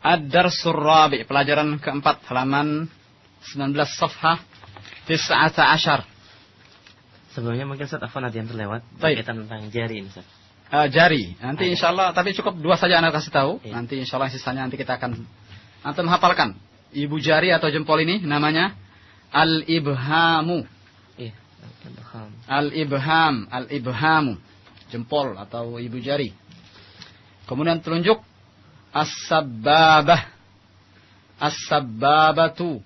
Ad-Darsur Rabi', pelajaran keempat, halaman 19 safhah 19. Sebelumnya mungkin Ustaz Afwan ada yang terlewat berkaitan tentang jari ini Ustaz. Jari, nanti insyaallah, tapi cukup 2 saja Anda kasih tahu. Iya. Nanti insyaallah sisanya nanti kita akan antum hafalkan. Ibu jari atau jempol ini namanya al-ibhamu. Iya, al-ibhamu, jempol atau ibu jari. Kemudian telunjuk as-sabbabah, as-sabbabatu.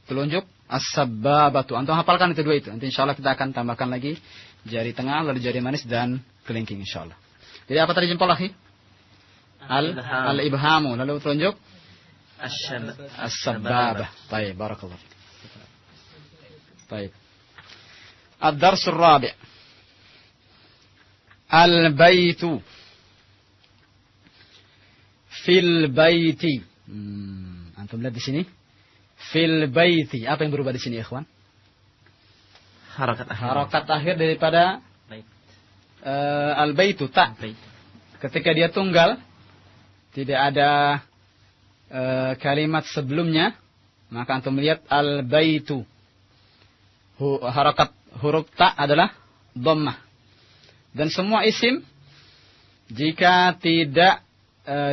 Telunjuk as-sabbabatu. Antum hafalkan itu 2 itu. Nanti insyaallah kita akan tambahkan lagi jari tengah, lalu jari manis dan kelingking insyaallah. Jadi apa tadi jempol akhi? Al-ibhamu, lalu telunjuk as-sabbabah. Baik, barakallahu fiik. Baik. Ad-Darsur Rabi'. Al-baitu. Fil baiti. Antum lihat di sini. Fil baiti. Apa yang berubah di sini, ikhwan? Harakat akhir daripada al-baitu, ta. Ketika dia tunggal, tidak ada kalimat sebelumnya, maka antum melihat al-baitu. Harakat huruf ta adalah dhammah. Dan semua isim jika tidak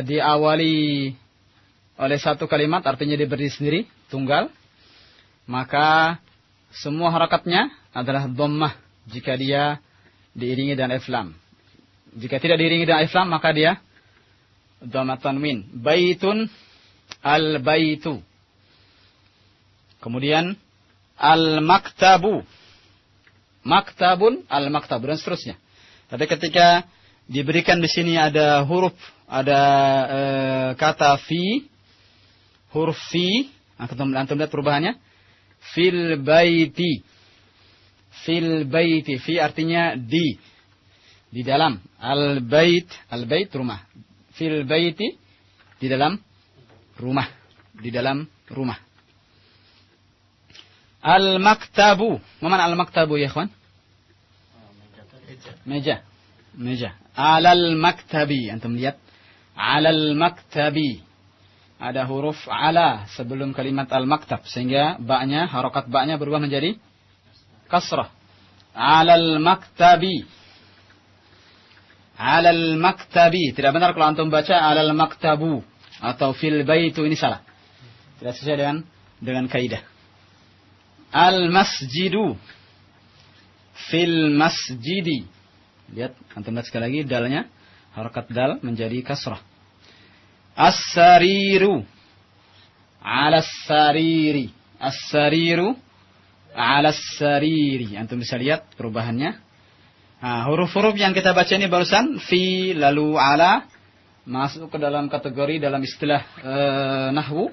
diawali oleh satu kalimat, artinya dia berdiri sendiri, tunggal, maka semua harakatnya adalah dhammah jika dia diiringi dengan alif lam. Jika tidak diiringi dengan alif lam, maka dia dhamma tanwin. Baitun, al-baitu. Kemudian al-maktabu. Maktabun, al-maktabu, dan seterusnya. Tapi ketika diberikan di sini ada huruf, ada kata fi, huruf fi, antum lihat perubahannya. Fil baiti. Fil baiti. Fi artinya di dalam. Al-bait, al-bait rumah. Fil baiti, di dalam rumah. Di dalam rumah. Al-maktabu. Mana al-maktabu ya ikhwan? Meja. Meja. Alal maktabi. Antum lihat. Alal maktabi. Ada huruf ala sebelum kalimat al-maktab. Sehingga ba'nya, harokat ba'nya berubah menjadi kasrah. Alal maktabi. Alal maktabi. Tidak benar kalau antum baca alal maktabu. Atau fil baitu, ini salah. Tidak sesuai dengan kaidah. Al-masjidu. Fil masjidi. Lihat, antum lihat sekali lagi dalnya. Harokat dal menjadi kasrah. As-sariru. Alas-sariri. As-sariru. Alas-sariri. Antum bisa lihat perubahannya. Nah, huruf-huruf yang kita baca ini barusan. Fi, lalu ala. Masuk ke dalam kategori dalam istilah nahwu.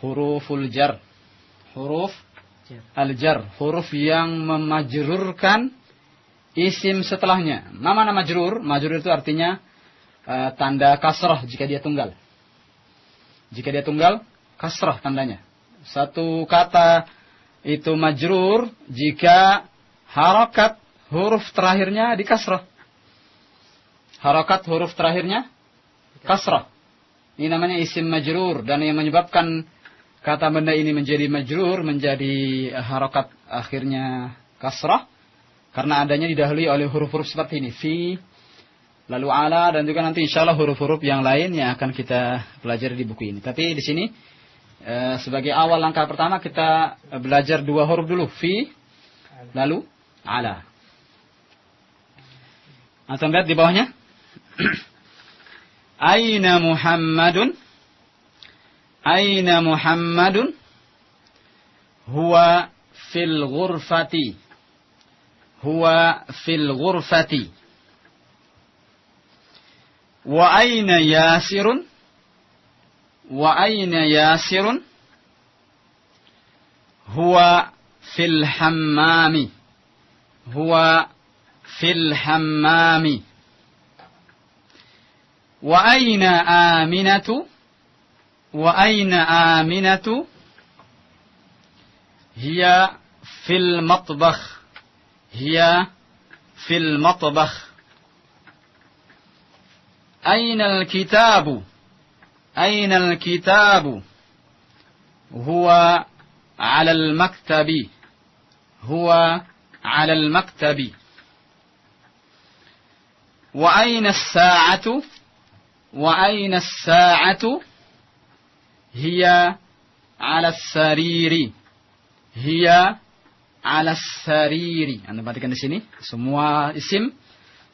Huruful jar. Huruf al-jar. Huruf yang memajrurkan isim setelahnya. Nama majrur. Majrur itu artinya tanda kasrah jika dia tunggal. Jika dia tunggal, kasrah tandanya. Satu kata itu majrur jika harakat huruf terakhirnya di kasrah. Harakat huruf terakhirnya kasrah. Ini namanya isim majrur. Dan yang menyebabkan kata benda ini menjadi majrur, menjadi harakat akhirnya kasrah, karena adanya didahului oleh huruf-huruf seperti ini. Fi, lalu ala, dan juga nanti insyaallah huruf-huruf yang lain yang akan kita pelajari di buku ini. Tapi di sini sebagai awal langkah pertama kita belajar 2 huruf dulu. Fi, lalu ala. Antum lihat di bawahnya. Aina Muhammadun. Aina Muhammadun. Huwa fil ghurfati. Huwa fil ghurfati. Wa aina Yasirun. Wa aina Yasirun. Huwa fil hammami. Huwa fil hammami. Wa aina Aminatu. Wa aina Aminatu. Hiya fil matbakh. هي في المطبخ. أين الكتاب. Ainal kitabu? Huwa 'alal maktabi. Huwa 'alal maktabi. Wa aina as-sa'atu? Wa aina as-sa'atu? Hiya 'ala as-sariri. Hiya 'ala as-sariri. Anda perhatikan di sini semua isim,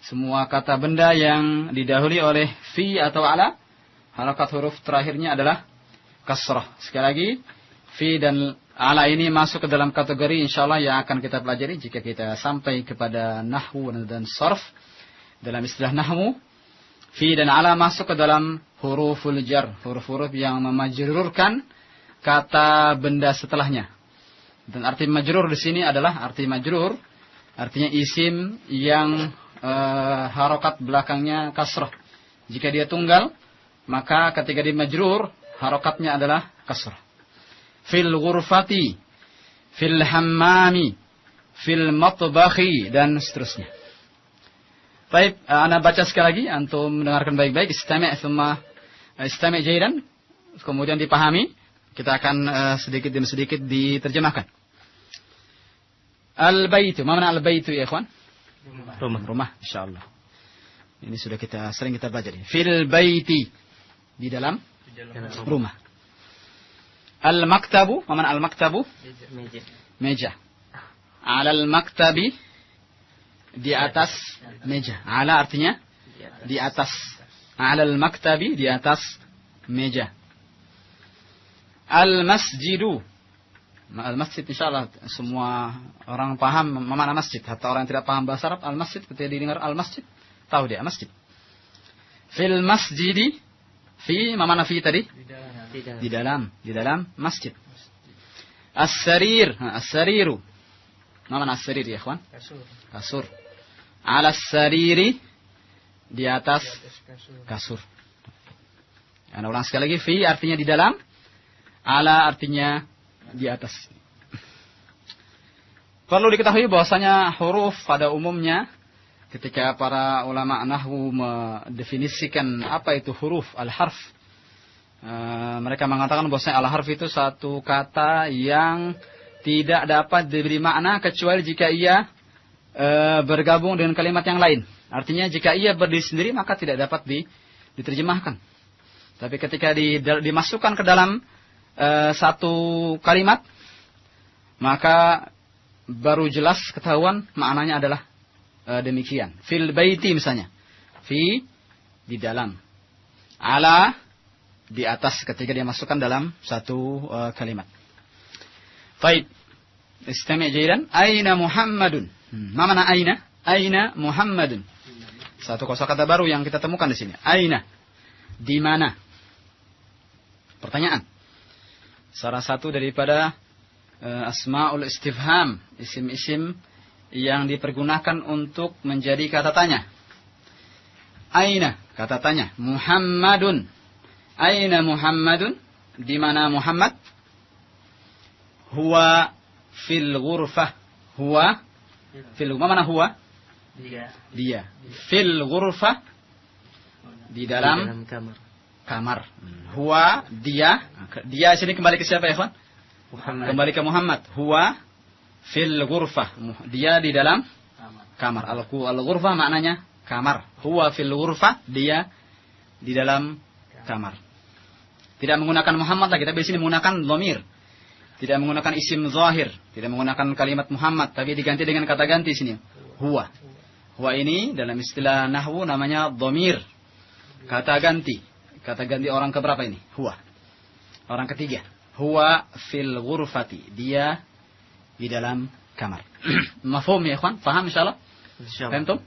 semua kata benda yang didahului oleh fi atau ala, harakat huruf terakhirnya adalah kasrah. Sekali lagi, fi dan ala ini masuk ke dalam kategori insyaallah yang akan kita pelajari jika kita sampai kepada nahwu dan sarf. Dalam istilah nahwu, fi dan ala masuk ke dalam huruful jar, huruf-huruf yang memajrurkan kata benda setelahnya. Dan arti majrur di sini adalah arti majrur, artinya isim yang harokat belakangnya kasrah. Jika dia tunggal, maka ketika di majrur, harokatnya adalah kasrah. Fil ghurfati, fil hammami, fil matbakhi, dan seterusnya. Baik, ana baca sekali lagi, antum mendengarkan baik-baik, istami' jaydan, kemudian dipahami, kita akan sedikit demi sedikit diterjemahkan. Al-baitu, mana al-baitu ya ikhwan? Rumah, insyaallah. Ini sudah sering kita pelajari. Fil baiti, di dalam rumah. Al-maktabu, mana al-maktabu? Meja. Alal maktabi, di atas meja. Ala artinya di atas. Alal maktabi, di atas meja. Al-masjidu. Al-masjid insyaallah semua orang paham mana masjid. Hatta orang yang tidak paham bahasa Arab, al-masjid ketika didengar al-masjid, tahu dia masjid. Fil masjidi, fi mana fi tadi? Di dalam masjid. As-sarir, as-sariru. Mana as-sarir ya ikhwan? Kasur. Ala as-sariri, di atas kasur. Ana ulang sekali lagi, fi artinya di dalam, ala artinya di atas. Perlu diketahui bahwasanya huruf pada umumnya ketika para ulama nahwu mendefinisikan apa itu huruf al-harf, mereka mengatakan bahwasanya al-harf itu satu kata yang tidak dapat diberi makna kecuali jika ia bergabung dengan kalimat yang lain. Artinya jika ia berdiri sendiri maka tidak dapat diterjemahkan. Tapi ketika dimasukkan ke dalam satu kalimat, maka baru jelas ketahuan maknanya adalah demikian. Fil baiti misalnya. Fi, di dalam. Ala, di atas ketika dia masukkan dalam satu kalimat. Baik. Istami' jaydan. Aina Muhammadun. Ma mana aina? Aina Muhammadun. Satu kosakata baru yang kita temukan di sini. Aina. Di mana? Pertanyaan. Salah satu daripada asma'ul istifham, isim-isim yang dipergunakan untuk menjadi kata tanya. Aina, kata tanya. Muhammadun. Aina Muhammadun? Di mana Muhammad? Huwa fil ghurfah. Huwa fil ghurfah. Mana huwa? Dia. Fil ghurfah. Di dalam kamar. Huwa, dia. Dia sini kembali ke siapa ya, kawan? Muhammad. Kembali ke Muhammad. Huwa fil ghurfah. Dia di dalam kamar. Al-ghurfah maknanya kamar. Huwa fil ghurfah. Dia di dalam kamar. Tidak menggunakan Muhammad lagi, tapi di sini menggunakan dhamir. Tidak menggunakan isim zahir. Tidak menggunakan kalimat Muhammad, tapi diganti dengan kata ganti sini. Huwa. Huwa ini dalam istilah nahwu namanya dhamir. Kata ganti. Kata ganti orang keberapa ini? Huwa. Orang ketiga. Huwa fil ghurfati. Dia di dalam kamar. Mafhum ya ikhwan? Faham insyaallah? Faham tuh?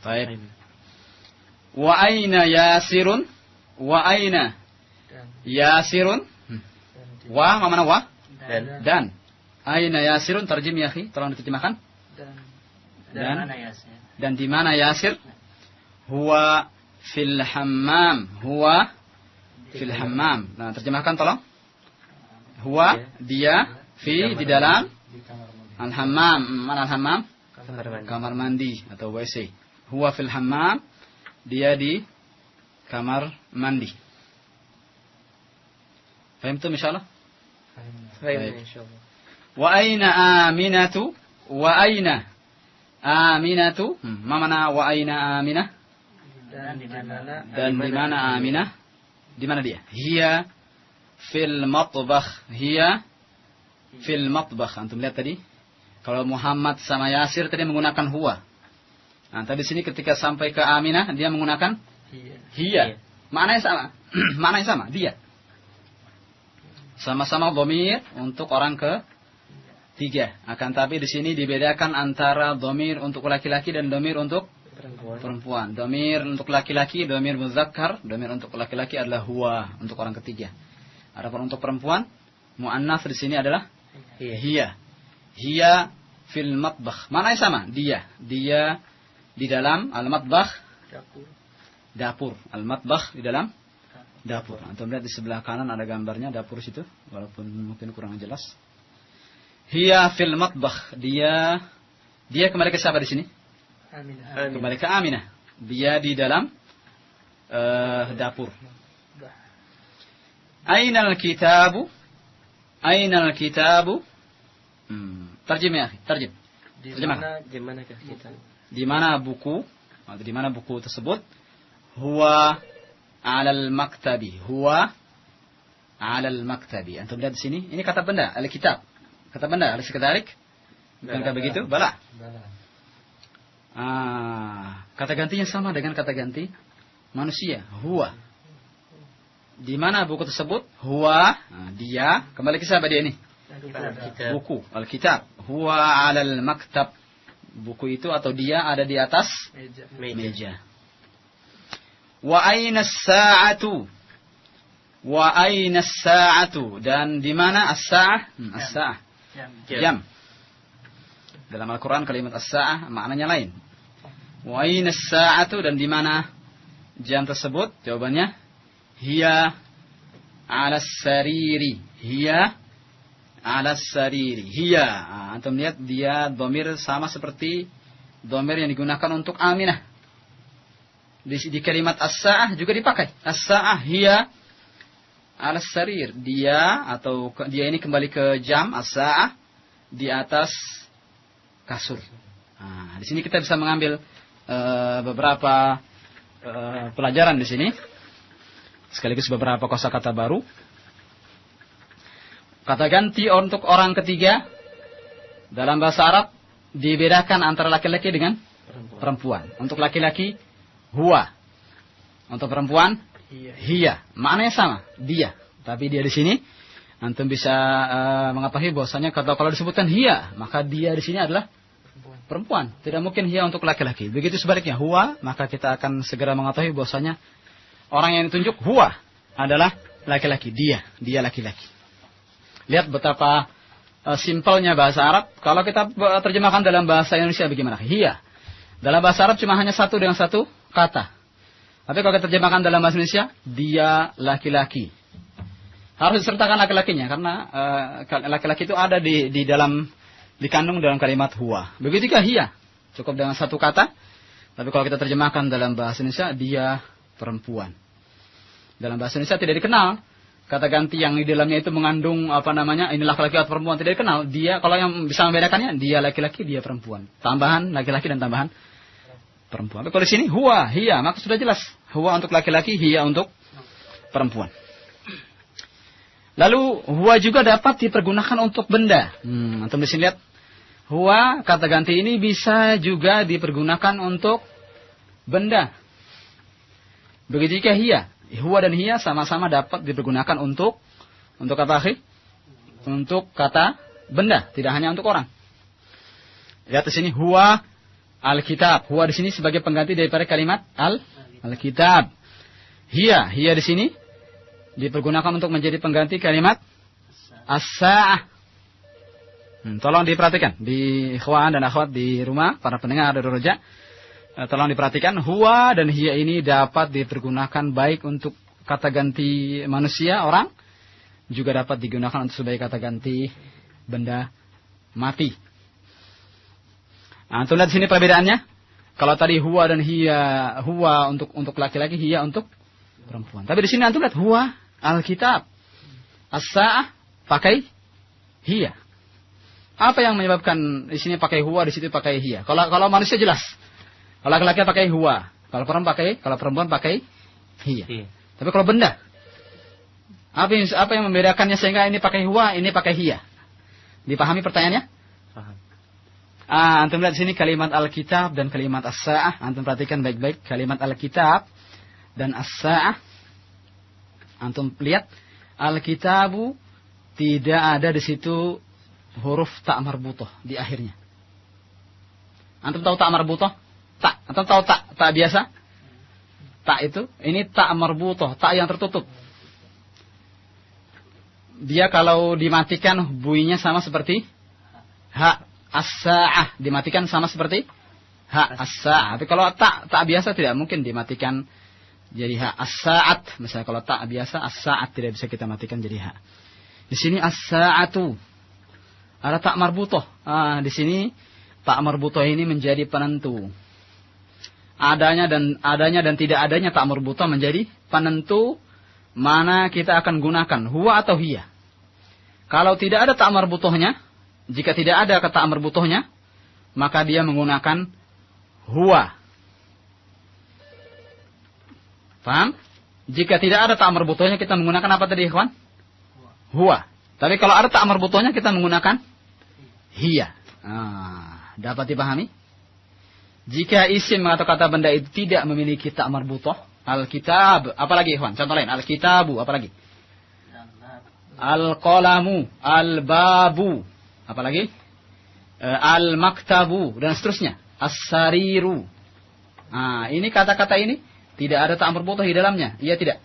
Baik. Wa aina Yasirun? Wa aina Yasirun? Wa mana wa? Dan. Aina Yasirun? Tarjim ya akhi, tolong diterjemahkan. Dan di mana Yasir? Huwa fil hammam. Huwa fil hammam. Nah, terjemahkan tolong. Huwa, dia, fi, di dalam. Al-hammam. Mana al-hammam? Kamar mandi atau WC. Huwa fil hammam. Dia di kamar mandi. Fahimtum insyaallah? Baik, insyaallah. Wa aina Aminatu? Wa aina Aminatu? Ma mana wa aina Aminah? Dan di mana Aminah? Di mana dia? Hiya fil matbakh. Hiya fil matbakh. Antum lihat tadi? Kalau Muhammad sama Yasir tadi menggunakan huwa. Nah, tadi sini ketika sampai ke Aminah dia menggunakan hiya. Maknanya sama. Maknanya sama, dia. Sama-sama dhamir untuk orang ketiga. Akan tapi di sini dibedakan antara dhamir untuk laki-laki dan dhamir untuk perempuan. Dhamir untuk laki-laki, dhamir muzakkar, dhamir untuk laki-laki adalah huwa untuk orang ketiga. Adapun untuk perempuan, muannats di sini adalah hiya. Hiya fil matbakh. Maknanya sama, dia. Dia di dalam al-matbakh, dapur. Al-matbakh di dalam dapur. Antum lihat di sebelah kanan ada gambarnya dapur situ, walaupun mungkin kurang jelas. Hiya fil matbakh. Dia kembali ke siapa di sini? Aminah. Kembali ke Aminah. Dia di dalam dapur. Ainal kitabu? Ainal kitabu? Tarjim ya, tarjim. Di mana kitab? Di mana buku? Di mana buku tersebut? Huwa 'alal maktabi. Huwa 'alal maktabi. Antum lihat di sini, ini kata benda, al-kitab. Kata benda, alis kedalik? Bukankah begitu? Bala. Kata gantinya sama dengan kata ganti manusia, huwa. Di mana buku tersebut? Huwa, dia. Kembali ke siapa dia ini? Buku, al-kitab. Huwa 'alal maktab. Buku itu atau dia ada di atas meja. Wa aina as-sa'atu? Wa aina as-sa'atu? Dan di mana as-sa'ah? As-sa'ah. Jam. Dalam Al-Quran kalimat as-sa'ah maknanya lain. Wa aina as-sa'atu? Dan di mana jam tersebut? Jawabannya hiya 'ala as-sariri. Hiya 'ala as-sariri. Hiya. Antum lihat dia dhamir sama seperti dhamir yang digunakan untuk Aminah. Di kalimat as-sa'ah juga dipakai. As-sa'ah hiya 'ala as-sarir. Dia atau dia ini kembali ke jam as-sa'ah di atas kasur. Di sini kita bisa mengambil beberapa pelajaran di sini. Sekaligus beberapa kosakata baru. Kata ganti untuk orang ketiga dalam bahasa Arab dibedakan antara laki-laki dengan perempuan. Untuk laki-laki huwa. Untuk perempuan hiya. Maknanya sama, dia. Tapi dia di sini antum bisa mengetahui bahwasanya kalau disebutkan hiya, maka dia di sini adalah perempuan. Tidak mungkin hiya untuk laki-laki. Begitu sebaliknya huwa, maka kita akan segera mengetahui bahwasanya orang yang ditunjuk huwa adalah laki-laki, dia laki-laki. Lihat betapa simpelnya bahasa Arab. Kalau kita terjemahkan dalam bahasa Indonesia bagaimana? Hiya. Dalam bahasa Arab cuma hanya satu dengan satu kata. Tapi kalau kita terjemahkan dalam bahasa Indonesia, dia laki-laki. Harus disertakan laki-lakinya karena laki-laki itu ada dikandung dalam kalimat huwa. Begitu juga hiya. Cukup dengan satu kata. Tapi kalau kita terjemahkan dalam bahasa Indonesia, dia perempuan. Dalam bahasa Indonesia tidak dikenal kata ganti yang di dalamnya itu mengandung ini laki-laki atau perempuan, tidak dikenal. Dia kalau yang bisa membedakannya, dia laki-laki, dia perempuan. Tambahan laki-laki dan tambahan perempuan. Tapi kalau di sini huwa, hiya, maka sudah jelas. Huwa untuk laki-laki, hiya untuk perempuan. Lalu huwa juga dapat dipergunakan untuk benda. Antum di sini lihat. Huwa kata ganti ini bisa juga dipergunakan untuk benda. Begitu juga hiya. Huwa dan hiya sama-sama dapat dipergunakan untuk apa, akhi? Untuk kata benda, tidak hanya untuk orang. Lihat di sini huwa al-kitab. Huwa di sini sebagai pengganti daripada kalimat al-kitab. Hiya di sini dipergunakan untuk menjadi pengganti kalimat as-sa'ah. Tolong diperhatikan di ikhwan dan akhwat di rumah, para pendengar Darul Roja. Tolong diperhatikan, huwa dan hiya ini dapat dipergunakan baik untuk kata ganti manusia, orang, juga dapat digunakan untuk sebagai kata ganti benda mati. Nah, lihat sini perbedaannya. Kalau tadi huwa dan hiya, huwa untuk laki-laki, hiya untuk perempuan. Tapi di sini antum lihat huwa al-kitab. As-sa'ah pakai hiya. Apa yang menyebabkan di sini pakai huwa, di situ pakai hiya? Kalau manusia jelas. Kalau laki-laki pakai huwa, kalau perempuan pakai hiya. Tapi kalau benda, apa yang membedakannya sehingga ini pakai huwa, ini pakai hiya? Dipahami pertanyaannya? Paham. Antum lihat di sini kalimat al-kitab dan kalimat as-sa'ah. Antum perhatikan baik-baik kalimat al-kitab dan as-sa'ah. Antum lihat al-kitabu tidak ada di situ huruf ta' marbutoh di akhirnya. Antum tahu ta' marbutoh? Ta. Antum tahu ta biasa? Ta itu, ini ta' marbutoh, ta yang tertutup. Dia kalau dimatikan bunyinya sama seperti ha. As-sa'ah dimatikan sama seperti ha. As-sa'ah. Tapi kalau ta biasa tidak mungkin dimatikan jadi ha. As-sa'at. Misalnya kalau ta biasa, as-sa'at tidak bisa kita matikan jadi ha. Di sini as-sa'atu. Ada tak marbutoh. Di sini tak marbutoh ini menjadi penentu. Adanya dan tidak adanya tak marbutoh menjadi penentu mana kita akan gunakan, huwa atau hiya. Kalau tidak ada tak marbutohnya, jika tidak ada kata marbutohnya, maka dia menggunakan huwa. Paham? Jika tidak ada tak marbutohnya, kita menggunakan apa tadi, ikhwan? Huwa. Tapi kalau ada tak marbutohnya, kita menggunakan hiya. Dapat dipahami? Jika isim atau kata benda itu tidak memiliki tak marbutoh, al-kitab, apalagi ikhwan? Contoh lain, al-kitabu, apalagi? Al-qalamu, al-babu, apalagi? Al-maktabu, dan seterusnya. As-sariru. Ini kata-kata ini tidak ada tak marbutoh di dalamnya. Iya tidak?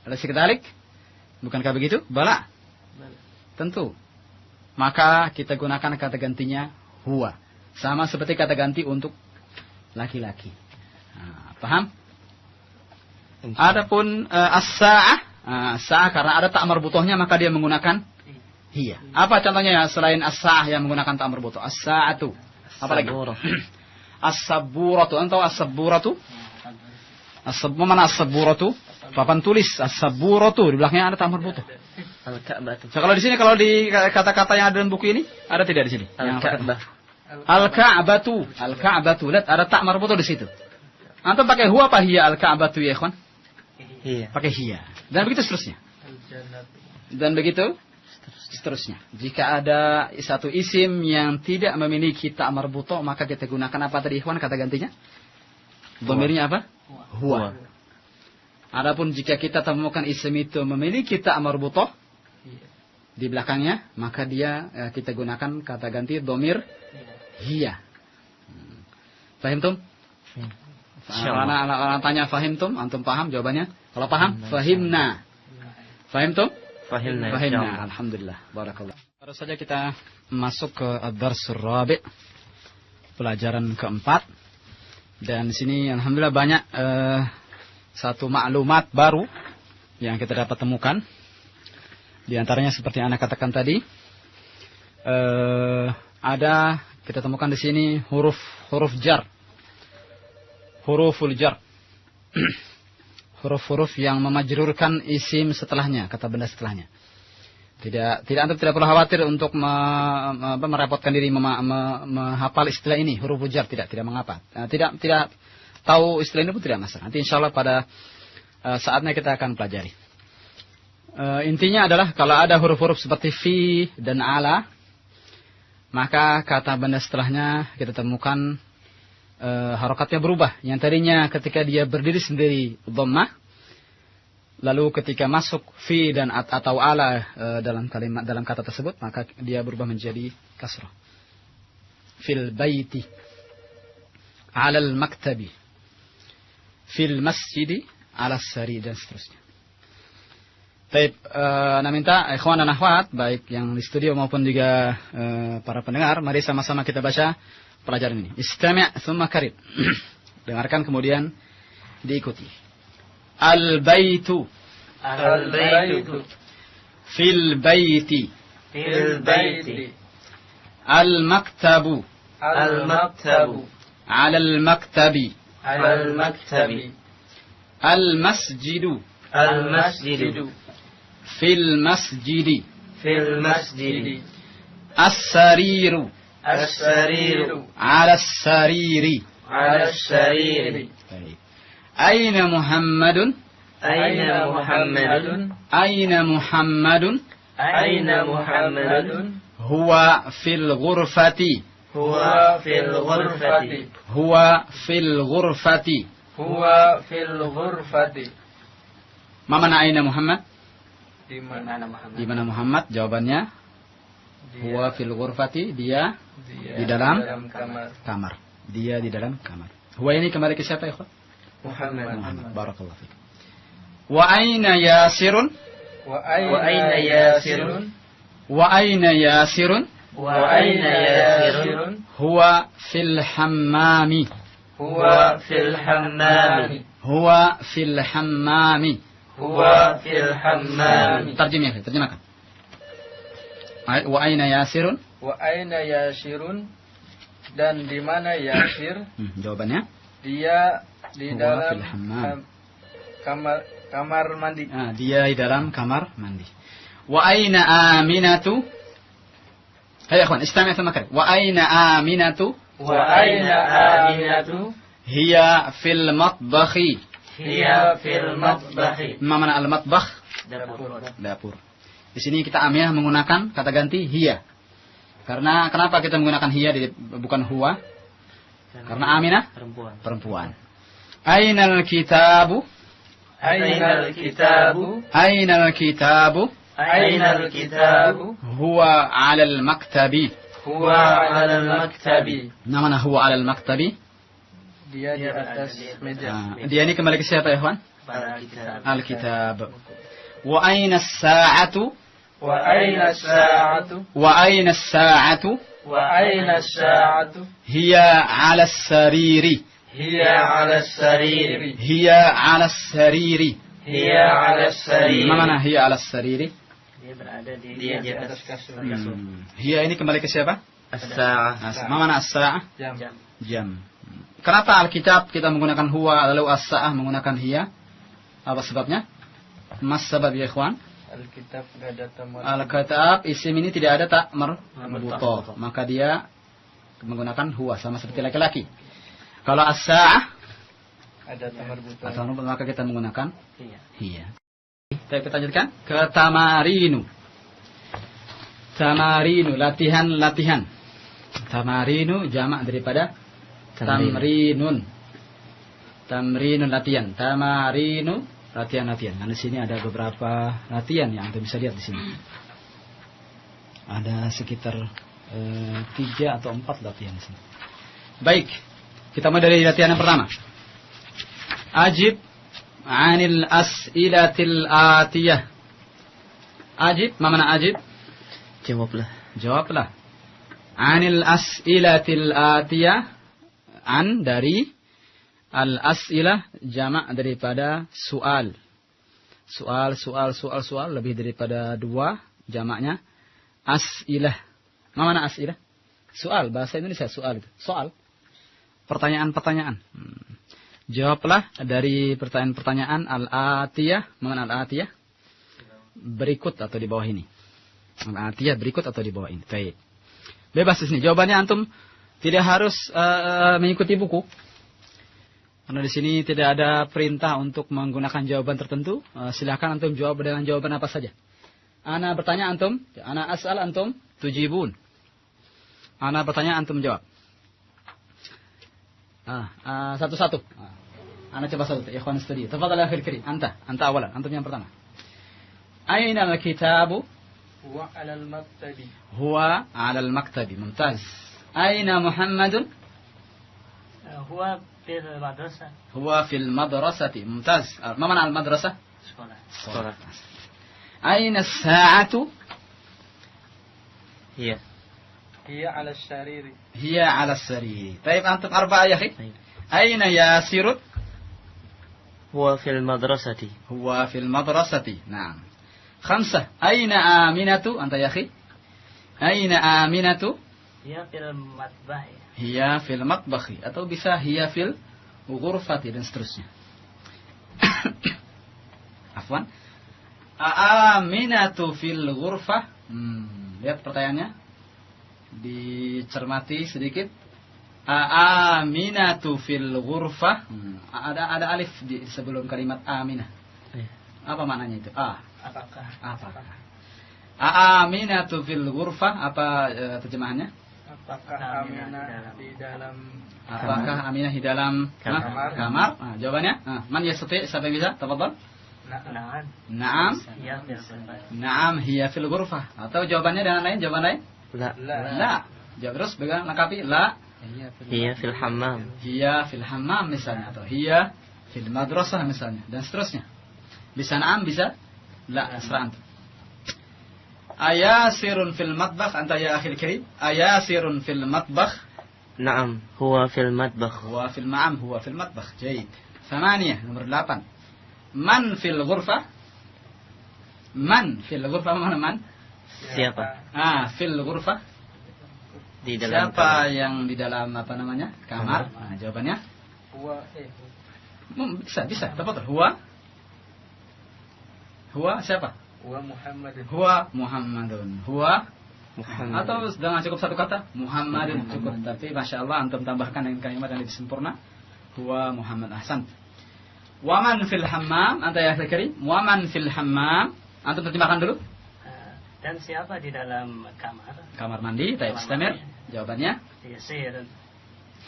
Ada sekadalik? Bukankah begitu? Bala. Tentu. Maka kita gunakan kata gantinya huwa. Sama seperti kata ganti untuk laki-laki. Paham? Adapun as-sa'ah, sa'ah karena ada tak marbutohnya maka dia menggunakan hiya. Apa contohnya selain as-sa'ah yang menggunakan tak marbutoh? As-sa'atu. Apa lagi? As-saburatu. Anda tahu as-saburatu? Mana as-saburatu? Papan tulis as-saburatu di belakangnya ada tak marbutoh. Al-Ka'batu. So, kalau di sini, kalau di kata-kata yang ada dalam buku ini, ada tidak di sini? Al-Ka'bah. Al-Ka'batu. Al-Ka'batu. Lihat, ada tak marbutoh di situ. Antum pakai huwa apa hiya al-Ka'batu ya, ikhwan? Hiya. Pakai hiya. Dan begitu seterusnya. Dan begitu seterusnya. Jika ada satu isim yang tidak memiliki tak marbutoh, maka kita gunakan apa tadi, ikhwan, kata gantinya? Dhamirnya apa? Huwa. Adapun jika kita temukan isim itu memiliki ta' marbutoh di belakangnya, maka kita gunakan kata ganti dhamir hiya. Fahimtum? Orang tanya fahimtum, antum paham jawabannya? Kalau paham, fahimna. Fahimtum? Fahimna. Alhamdulillah. Barakallah. Baru saja kita masuk ke ad-darsur rabi', pelajaran keempat. Dan di sini alhamdulillah banyak satu maklumat baru yang kita dapat temukan. Di antaranya seperti yang Anda katakan tadi, ada kita temukan di sini huruf jar, huruful jar, huruf-huruf yang memajrurkan isim setelahnya, kata benda setelahnya. Anda tidak perlu khawatir untuk merepotkan diri menghafal istilah ini, huruf jar, tidak mengapa. Tidak tahu istilah ini pun tidak masalah. Nanti insya Allah pada saatnya kita akan pelajari. Intinya adalah kalau ada huruf-huruf seperti fi dan ala, maka kata benda setelahnya kita temukan harokatnya berubah. Yang tadinya ketika dia berdiri sendiri dhammah, lalu ketika masuk fi dan atau ala dalam kata tersebut, maka dia berubah menjadi kasrah. Fil baiti, alal maktabi, fil masjidi, ala sari, dan seterusnya. Baik, Anda minta ikhwan dan akhwat, baik yang di studio maupun juga para pendengar, mari sama-sama kita baca pelajaran ini. Istami' thumma karib. Dengarkan kemudian diikuti. Al-baitu. Al-baitu. Fil baiti. Fil baiti. Al-maktabu. Al-maktabu. Ala al-maktabi. Al-maktabi. Al-masjidu. Al-masjidu. fil masjidi. fil masjidi. As-sariru. As-sariru. 'ala as-sariri. 'ala as-sariri. Baik. Aina Muhammadun? Aina Muhammadun? Aina Muhammadun? Aina Muhammadun? Huwa fil ghurfati. Huwa fil ghurfati. Huwa fil ghurfati. Huwa fil ghurfati. Ma mana aina Muhammad? Di mana Muhammad? Di mana Muhammad? Jawabannya huwa fil ghurfati, dia di dalam kamar. Dia di dalam kamar. Huwa ini kembali ke siapa ya, ikhwan? Muhammad. Barakallahu fiik. Wa aina Yasirun? Wa aina Yasirun? Wa aina Yasirun? Wa aina Yasirun? Huwa fil hammami. Huwa fil hammami. Huwa fil hammami. Huwa fil hammami. Terjemahkan. Wa aina Yasirun? Wa aina Yasirun? Dan di mana Yasir? Jawabannya? Dia di Huwa dalam fil hammam. kamar mandi. Dia di dalam kamar mandi. Wa aina Aminatu? Hai ikhwan, istami' fi makan. Wa aina Aminatu? Wa aina Aminatu? Hiya fil matbakhi. Hiya fil matbakhi. Ma mana al-matbakh? Dapur. Dapur. Di sini kita aminah menggunakan kata ganti hiya. Karena kenapa kita menggunakan hiya bukan huwa? Karena aminah perempuan. Ainal kitabu? Ainal kitabu? Ainal kitabu? Ainal kitabu? Huwa 'alal maktabi. Huwa 'alal maktabi. Mana huwa 'alal maktabi? Dia di atas meja. Dia ini kembali ke siapa ya, ikhwan? Kitab. Al-kitab. Wa aina as-sa'atu? Wa aina as-sa'atu? Wa aina as-sa'atu? Wa aina as-sa'atu? Hiya 'ala as-sariri. Hiya 'ala as-sariri. Hiya 'ala as-sariri. Hiya 'ala as-sariri. Mana hiya 'ala as-sariri? Dia berada di atas kasur. Hiya ini kembali ke siapa? As-sa'ah. Mana as-sa'ah? Jam. Jam. Kenapa Alkitab kita menggunakan huwa lalu as-sa'ah menggunakan hiya? Apa sebabnya? Mas sebab ya ikhwan? Alkitab tidak ada tamar. Alkitab isim ini tidak ada tak marbutoh. Maka dia menggunakan huwa sama seperti laki-laki. Kalau as-sa'ah ada tamar buta. atau maka kita menggunakan hiya. Kita lanjutkan ke tamarinu. Tamarinu latihan-latihan. Tamarinu jamak daripada tamrinun. Tamrinun latihan. Tamarinu latihan-latihan. Karena di sini ada beberapa latihan yang Anda bisa lihat di sini. Ada sekitar 3 atau 4 latihan di sini. Baik, kita mulai dari latihan yang pertama. Ajib 'anil as'ilatil atiyah. Ajib, ma mana ajib? Jawablah. Jawablah. 'Anil as'ilatil atiyah. An dari al-as'ilah jamak daripada soal. Soal lebih daripada 2 jamaknya as'ilah. Mana as'ilah? Soal bahasa Indonesia soal itu. Soal. Pertanyaan-pertanyaan. Jawablah dari pertanyaan-pertanyaan al-atiyah. Mana al-atiyah? Berikut atau di bawah ini. Al-atiyah berikut atau di bawah ini. Baik. Bebas di sini. Jawabannya antum tidak harus mengikuti buku. Karena di sini tidak ada perintah untuk menggunakan jawaban tertentu. Silakan antum jawab dengan jawaban apa saja. Ana bertanya antum, ana as'al antum tujibun. Ana bertanya antum jawab. Satu-satu. Ana coba satu. Ikhwan studio. Tafadhal ya akhir karim. Anta awalan. Antum yang pertama. Aina al-kitabu? Huwa 'ala al-maktabi. Huwa 'ala al-maktabi. Mumtaz. Aina Muhammadun? Huwa fil madrasah. Huwa fil madrasati. Mumtaz. Ma mana al-madrasah? Sekolah. Aina as-sa'atu? Hiya. Hiya 'ala as-sariri. Hiya 'ala as-sariri. Baik, antum arba'a ya akhi. Aina Yasir? Huwa fil madrasati. Huwa fil madrasati. Naam. 5. Aina Aminatu? Anta ya akhi. Aina Aminatu? Hiya fil matbakhi. Hiya fil matbakhi atau bisa hiya fil ghurfati dan seterusnya. Afwan. Aaminatu fil ghurfah. Lihat pertanyaannya. Dicermati sedikit. Aaminatu fil ghurfah. Ada alif di sebelum kalimat aminah. Apa maknanya itu? Apakah? Aaminatu fil ghurfah. Apa terjemahannya? Apakah Aminah di dalam Aminah di dalam kamar? Jawabannya? Man yastati? Siapa yang bisa? Tafadhal. Naam. Naam hiya fil ghurfah. Atau jawabannya dengan lain? Jawaban lain? La. Jawab terus pegang lengkapi. La. Hiya fil hammam. Hiya fil hammam misalnya, atau hiya fil madrasah misalnya, dan seterusnya. Bisa naam, bisa la, serah antum. Ayasirun fil matbakh, anta ya akhil karim. Ayasirun fil matbakh. Naam, huwa fil matbakh. Huwa fil ma'am, huwa fil matbakh. Jaid. 8, nomor 8. Man fil ghurfah. Man fil ghurfah, mana man? Siapa? Fil ghurfah. Di dalam siapa yang di dalam apa namanya? Kamar. Jawabannya? Huwa Bisa. Tepat. Huwa siapa? Huwa Muhammadun. Huwa Muhammad. Atau dengan cukup satu kata Muhammadun cukup. Tapi masya Allah antum tambahkan dengan kalimat yang lebih sempurna. Huwa Muhammad. Ahsan. Waman fil hammam. Anta ya Karim. Waman fil hammam. Antum terjemahkan dulu. Dan siapa di dalam kamar? Kamar mandi. Taib istamir. Jawabannya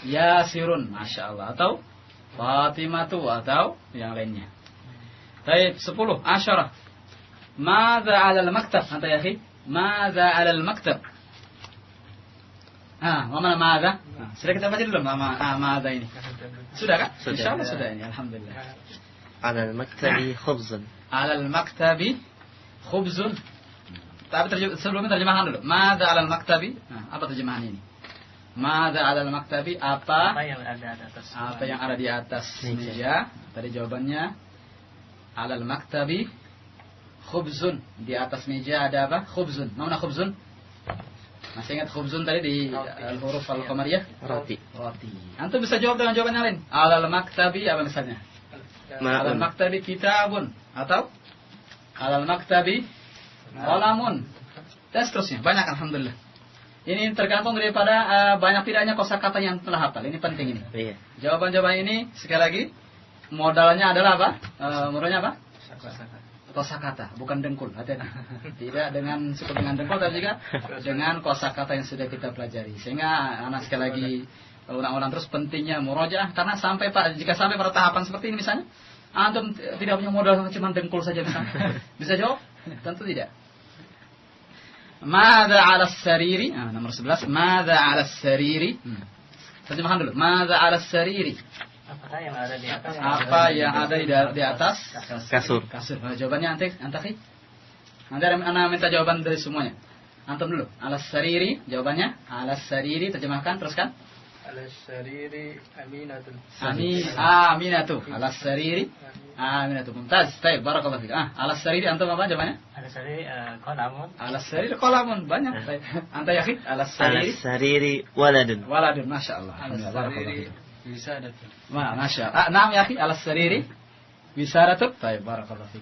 Yasirun. Masya Allah. Atau Fatimatu. Atau yang lainnya. Taib 10. Asyarah. Mada alal maktab. Anta ya akhi. Mada alal maktab. Mana mada? Sudah kita baca dulu mada ini. Sudah kan? Sudah. Insyaallah sudah ini. Alhamdulillah. Alal maktabi khubzun. Alal maktabi khubzun. Tapi sebelumnya terjemahan dulu. Mada alal maktabi. Apa terjemahan ini? Mada alal maktabi. Apa yang ada di atas? Apa yang ada di atas meja? Tadi jawabannya alal maktabi khubzun. Di atas meja ada apa? Khubzun. Mana khubzun? Masih ingat khubzun tadi di huruf al-qamariyah? Roti. Antum bisa jawab dengan jawaban yang lain. Alal maktabi apa misalnya? Alal maktabi kitabun. Atau alal maktabi qalamun. Dan seterusnya. Banyak alhamdulillah. Ini tergantung daripada banyak tidaknya kosakata yang telah hafal. Ini penting ini. Iya. Jawaban-jawaban ini sekali lagi modalnya adalah apa? Modalnya apa? Kosakata, bukan dengkul. Hati-hati. Tidak dengan cukup dengan dengkul, tapi juga dengan kosakata yang sudah kita pelajari. Sehingga anak sekali lagi ulang-ulang terus pentingnya murojaah, karena jika sampai pada tahapan seperti ini misalnya, antum tidak punya modal cuma dengkul saja misalnya. Bisa jawab? Tentu tidak. Mada 'ala sariri? Nomor 11. Mada 'ala sariri? Terjemahkan dulu. Mada 'ala sariri? Apakah yang ada di atas? Apa yang ada di atas Kasur. Jawabannya nanti akhi. Nanti ana minta jawaban dari semuanya. Antum dulu. Alas sariri, jawabannya alas sariri, terjemahkan teruskan. Alas sariri aminatun. Aminatu. Alas sariri aminatu. Mumtaz. Baik, barakallahu fiik. Alas sariri antum apa jawabannya? Alas sariri qalamun. Alas sariri qalamun. Banyak. Baik. Anta ya akhi? Alas sariri. Alas sariri waladun. Waladun, masyaallah. Alas sariri wisadatun. Masya Allah. Naam ya akhi, alas sariri wisadatun. Baik, barakallahu fiik.